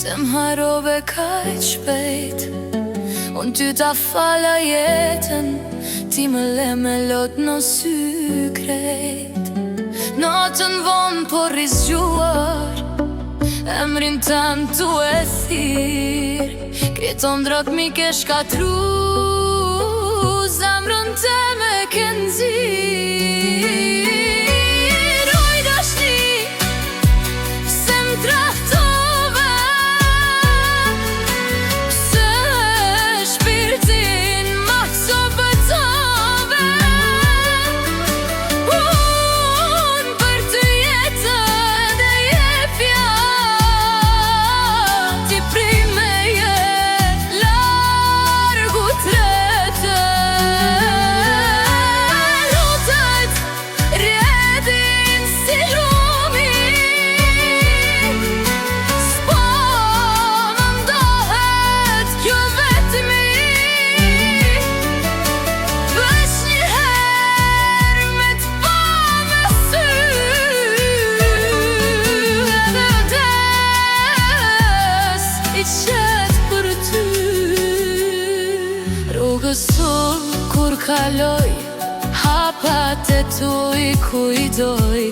Se m'harove kaq shpejt, unë ty ta fala jetën, ti më le me lot në sy krejt. Natën vonë por rizgjuar, emrin tem tu e thirr. Krejt ondrat mi ke shkatru, zemrën teme ke nxirr. Oj dashni, se m'trahtove, se shpirtin ma copëtove. Unë për ty jetën e jepja, ti prime je largu trete. Lutet rjedhin si lumi, s'po më ndohet kjo vetëmi. Veç njëherë me t'pa me sy, edhe vdes i qetë për ty. Rrugës kur kaloj, hapat e tu i kujdoj.